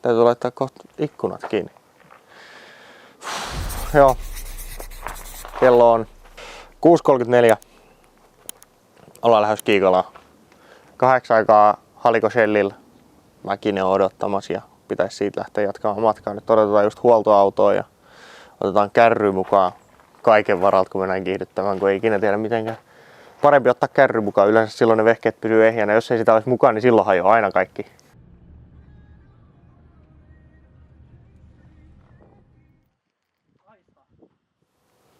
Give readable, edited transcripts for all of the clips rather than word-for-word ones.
Täytyy laittaa kohta ikkunat kiinni. Joo. Kello on 6.34. Ollaan lähes Kiikalaan. 8 aikaa Haliko Shellillä. Mäkin on odottamassa ja pitäisi siitä lähteä jatkamaan matkaa. Nyt odotetaan just huoltoautoa ja otetaan kärry mukaan kaiken varalta, kun mennään kiihdyttämään, kun ei ikinä tiedä mitenkään. Parempi ottaa kärry mukaan. Yleensä silloin ne vehkeet pysyy ehjänä. Jos ei sitä olisi mukaan, niin silloin hajoaa aina kaikki.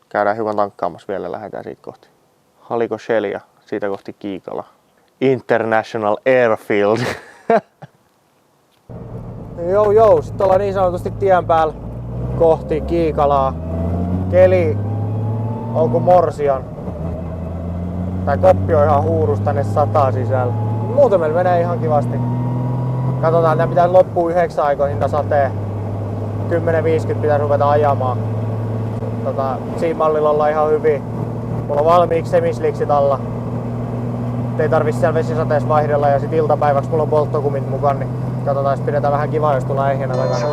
Käydään hiukan tankkaamassa vielä ja lähdetään siitä kohti Haliko Shell ja siitä kohti Kiikala. International Airfield. Joo, sit ollaan niin sanotusti tien päällä kohti Kiikalaa. Keli on kuin morsian. Tää koppi on ihan huurus, tänne sataa sisällä. Muuten meillä menee ihan kivasti. Katsotaan, tää pitää loppua 9 aikoihin tää satee. 10.50 pitää ruveta ajamaan. Siinä mallilla ollaan ihan hyvin. Mulla on valmiiksi semisliksit alla. Ei tarvi siellä vesisateessa vaihdella ja sit iltapäiväksi mulla on polttokumit mukaan, niin katsotaan, jos pidetään vähän kivaa, jos tullaan ehjänä takana.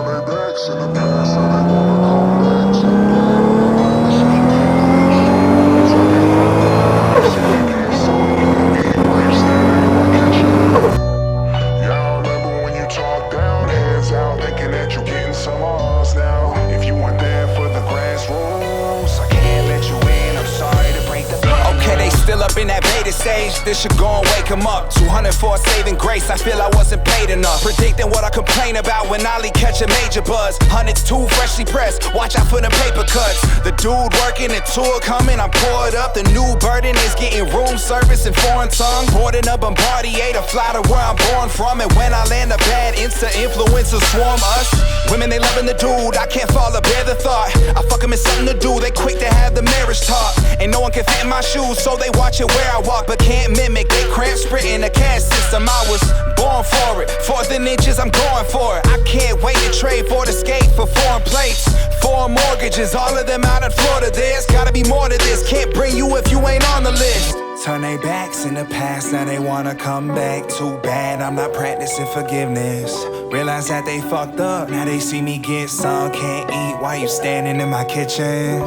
In that beta stage, this should go and wake him up. 200 for a saving grace, I feel I wasn't paid enough. Predicting what I complain about when Ollie catch a major buzz. Hundreds too freshly pressed, watch out for the paper cuts. The dude working, the tour coming, I'm poured up. The new burden is getting room service in foreign tongue. Boarding a Bombardier to fly to where I'm born from. And when I land a bad Insta influencers swarm us. Women, they loving the dude, I can't fall or bear the thought. I fuck him, it's something to do, they quick to have the marriage talk. And no one can fit in my shoes, so they watch it where I walk, but can't mimic. They cramp sprinting the cash system. I was born for it. 4th and inches, I'm going for it. I can't wait to trade for the skate for foreign plates. 4 mortgages, all of them out in Florida. There's gotta be more to this. Can't bring you if you ain't on the list. Turn their backs in the past, now they wanna come back. Too bad I'm not practicing forgiveness. Realize that they fucked up, now they see me get some. Can't eat while you standing in my kitchen.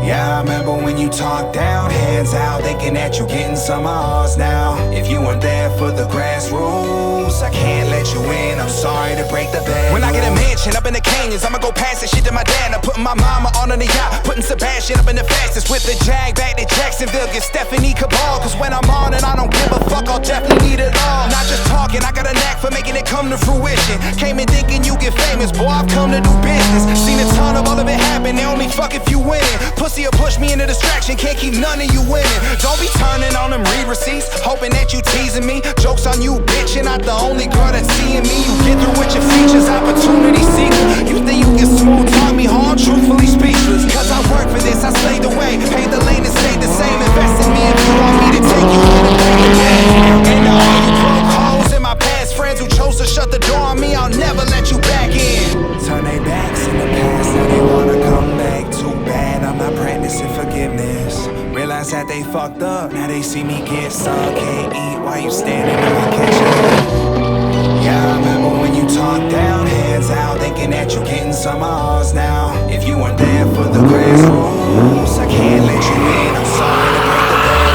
Yeah, I remember when you talked down, hands out, thinking that you getting some odds now. If you weren't there for the grass rules, I can't let you in, I'm sorry to break the bad. When I get a mansion up in the canyons, I'ma go pass this shit to my dad. I'm putting my mama on the yacht, putting Sebastian up in the fastest. With the Jag back to Jacksonville, get Stephanie Cabal. Cause when I'm on and I don't give a fuck, I'll definitely need it all. Not just talking, I got a knack for making it come to fruition. Came in thinking you get famous, boy, I've come to do business. Seen a ton of all of it happen, they only fuck if you win. Pussy or push me into distraction, can't keep none of you winning. Don't be turning on them read receipts, hoping that you teasing me. Jokes on you, bitch, and not the only girl that's seeing me. You get through with your features, opportunity seeker. You think you can smooth talk me hard, truthfully speechless. Cause I work for this, I slaved away. Paid the lane and stayed the same. Invest in me if you want me to take you in and break the game. And now all you broke hoes and my past friends who chose to shut the door on me, I'll never let you back in. Turn their backs in the past, now they wanna come back. Too bad I'm not practicing forgiveness. Realize that they fucked up, now they see me get some. Can't eat while you standing in my kitchen. Yeah, I remember when you talked down, hands out, thinking that you getting some odds now. If you weren't there for the grass rules, I can't let you in, I'm sorry to break the bad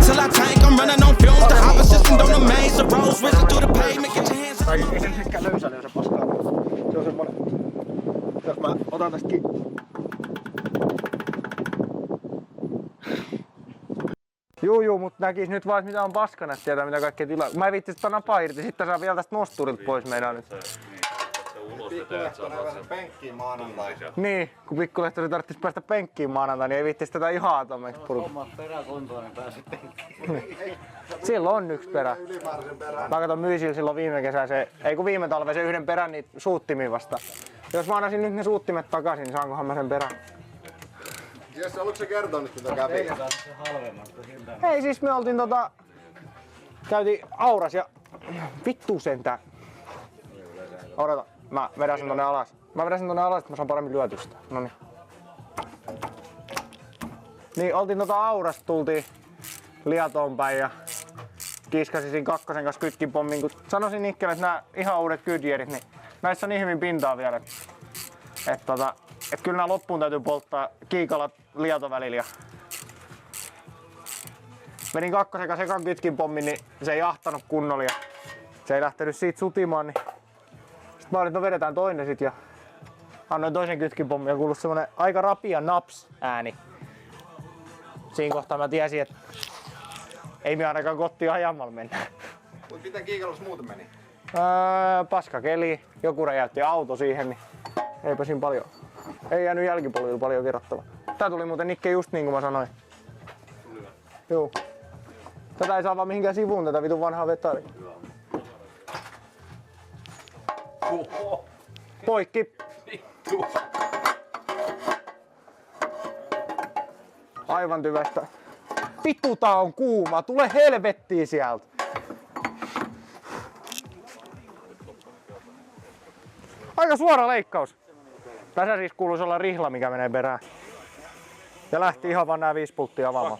Till I tank, I'm running on fumes. The opposition don't amaze. The roads risen through the pavement. Get your hands up. Jos mä otan tästä Juu, mutta näkis nyt vaan mitä on paskana, että tietää mitä kaikkea tilaa. Mä en viittis sitä napaa irti, sitten saa vielä tästä nosturilta pois meidän nyt. Pikkulehtonen pääsee penkkiin maanantai. Niin, kun pikkulehtori tarvitsisi päästä penkkiin maanantai, niin ei viittis tätä ihan atomeksi purkaa. Homma peräkuntoon, niin pääsit penkkiin. Sillä on yksi perä. Mä katon myisillä silloin viime kesä viime talve se yhden perän niitä suuttimia vasta. Jos mä annasin nyt ne suuttimet takaisin, niin saankohan mä sen perän? Jesse, haluatko sä kertoa nyt mitä kävi? Eikä saada se halvemmasta hintaan. Ei siis me oltiin käytiin auras ja vittu sentään. Odota, mä vedän sen tonne alas. Että mä saan paremmin lyötyä sitä. Noniin. Niin oltiin auras, tultiin Liatoon päin ja kiskasin siinä kakkosen kanssa kytkinpommin. Kun sanoisin Nikkelle, että nämä ihan uudet Goodyearit, niin näissä on niin hyvin pintaa vielä. Että kyllä nämä loppuun täytyy polttaa Kiikalat Liaton välillä. Menin kakkosen kanssa ekan kytkinpommin, niin se ei jahtanut kunnolla ja se ei lähtenyt siitä sutimaan. Niin sitten mä olin, että no vedetään toinen sit ja annoin toisen kytkinpommin ja kuului semmonen aika rapia naps ääni. Siinä kohtaa mä tiesin, että ei me ainakaan kotiin ajamalla mennä. Mut miten Kiikalassa muuten meni? Paskakeli, joku räjäytti auto siihen, niin eipä siinä paljon. Ei jäänyt jälkipolvilla paljon kerrottavaa. Tää tuli muuten Nikke just niin kuin mä sanoin. Joo. Tätä ei saa vaan mihinkään sivuun tätä vitun vanhaa vetari. Poikki. Aivan tyvästä. Vittu tää on kuuma, tule helvettiin sieltä. Aika suora leikkaus. Tässä siis kuuluisi olla rihla, mikä menee perään. Ja lähti ihan vaan nää 5 pulttia avaamaan.